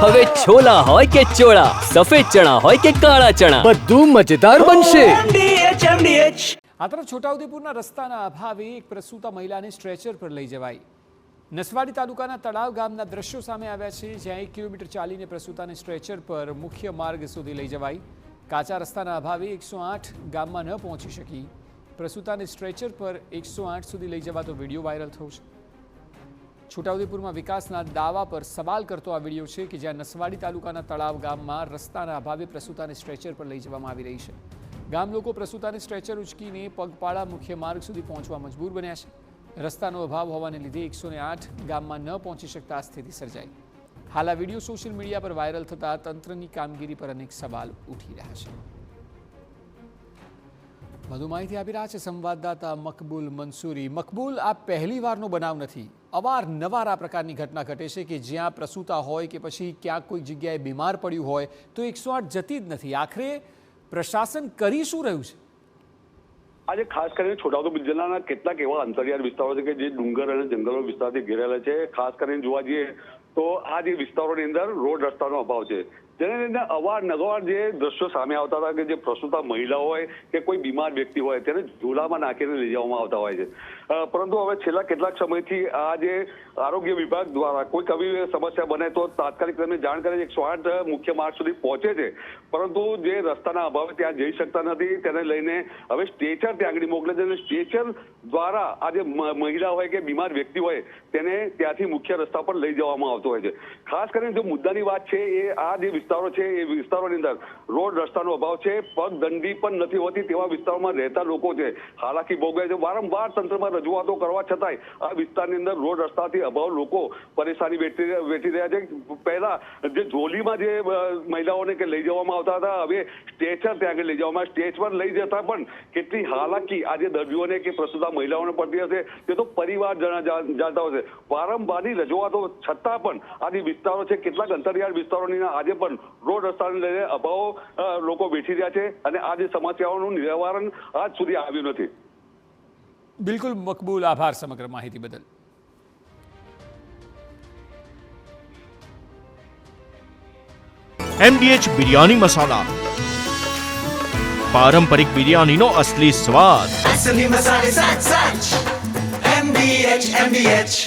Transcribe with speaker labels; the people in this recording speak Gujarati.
Speaker 1: હવે છોલા હોય કે ચોળા, સફેદ ચણા હોય કે કાળા ચણા, બધું મજેદાર બનશે.
Speaker 2: આ તરફ છોટાઉદેપુરના રસ્તાના અભાવે એક પ્રસૂતા મહિલાને સ્ટ્રેચર પર લઈ જવાઈ. નસવાડી તાલુકાના તળાવ ગામના દ્રશ્યો સામે આવ્યા છે, જ્યાં 1 કિલોમીટર ચાલીને પ્રસૂતાને સ્ટ્રેચર પર મુખ્ય માર્ગ સુધી લઈ જવાઈ. કાચા રસ્તાના અભાવે 108 ગામમાં ન પહોંચી શકી. પ્રસૂતાને સ્ટ્રેચર પર 108 સુધી લઈ જવાતો વિડીયો વાયરલ થયો છે. છોટાઉદેપુરમાં વિકાસના દાવા પર સવાલ કરતો આ વિડીયો છે કે જ્યાં નસવાડી તાલુકાના તળાવ ગામમાં રસ્તાના અભાવે પ્રસૂતાને સ્ટ્રેચર પર લઈ જવામાં આવી રહી છે. ગામ લોકો પ્રસૂતાને સ્ટ્રેચર ઉચકીને પગપાળા મુખ્ય માર્ગ સુધી પહોંચવા મજબૂર બન્યા છે. રસ્તાનો અભાવ હોવાને લીધે 108 ગામમાં ન પહોંચી શકતા આ સ્થિતિ સર્જાઈ. હાલ આ વિડીયો સોશિયલ મીડિયા પર વાયરલ થતા તંત્રની કામગીરી પર અનેક સવાલ ઉઠી રહ્યા છે. વધુ માહિતી આપી રહ્યા છે સંવાદદાતા મકબૂલ મંસૂરી. મકબૂલ, આ પહેલી વારનો બનાવ નથી. અવારનવાર આ પ્રકારની ઘટના ઘટે છે કે જ્યાં પ્રસૂતા હોય કે પછી ક્યાંક કોઈ જગ્યાએ બીમાર પડ્યું હોય તો 108 જતી જ નથી. આખરે પ્રશાસન કરી શું રહ્યું છે?
Speaker 3: આજે ખાસ કરીને છોટાઉદેપુર જિલ્લાના કેટલાક એવા અંતરિયાળ વિસ્તારો છે કે જે ડુંગર અને જંગલો વિસ્તારથી ઘેરાયેલા છે. ખાસ કરીને જોવા જઈએ તો આ જે વિસ્તારોની અંદર રોડ રસ્તાનો અભાવ છે, જેને લઈને અવારનવાર જે દ્રશ્યો સામે આવતા હતા કે જે પ્રસૂતા મહિલા હોય કે કોઈ બીમાર વ્યક્તિ હોય તેને ઝોલામાં નાખીને લઈ જવામાં આવતા હોય છે. પરંતુ હવે છેલ્લા કેટલાક સમયથી આ જે આરોગ્ય વિભાગ દ્વારા કોઈક આવી સમસ્યા બને તો તાત્કાલિક તેમને જાણ કરે 108 મુખ્ય માર્ગ સુધી પહોંચે છે, પરંતુ જે રસ્તાના અભાવે ત્યાં જઈ શકતા નથી તેને લઈને હવે સ્ટ્રેચર ત્યાં આગળ મોકલે છે અને સ્ટ્રેચર દ્વારા આ જે મહિલા હોય કે બીમાર વ્યક્તિ હોય તેને ત્યાંથી મુખ્ય રસ્તા પર લઈ જવામાં આવતો હોય છે. ખાસ કરીને જો મુદ્દાની વાત છે એ આ જે વિસ્તારો છે એ વિસ્તારોની અંદર રોડ રસ્તાનો અભાવ છે, પગદંડી પણ નથી હોતી તેવા વિસ્તારોમાં રહેતા લોકો છે હાલાકી ભોગવે છે. વારંવાર તંત્રમાં રજૂઆતો કરવા છતાંય આ વિસ્તારની અંદર રોડ રસ્તાથી અભાવ લોકો પરેશાની વેઠી રહ્યા છે. પહેલા જે ઝોલીમાં જે મહિલાઓને કે લઈ જવામાં આવતા હતા, હવે સ્ટ્રેચર ત્યાં આગળ લઈ જવામાં. સ્ટેજ પર લઈ જતા પણ કેટલી હાલાકી આજે દર્દીઓને કે પ્રસૂતા મહિલાઓને પડતી હશે તે તો પરિવાર જાણતા હશે. વારંવારની રજૂઆતો છતાં પણ આ જે વિસ્તારો છે કેટલાક અંતરિયાળ વિસ્તારોની આજે પણ રોડ રસ્તાને લઈને અભાવ લોકો વેઠી રહ્યા છે અને આ જે સમસ્યાઓનું નિવારણ આજ સુધી આવ્યું નથી.
Speaker 2: બિલકુલ મકબૂલ, આભાર સમગ્ર માહિતી બદલ.
Speaker 4: MDH બિરયાની મસાલા, પારંપરિક બિરયાનીનો અસલી સ્વાદ.
Speaker 5: MDH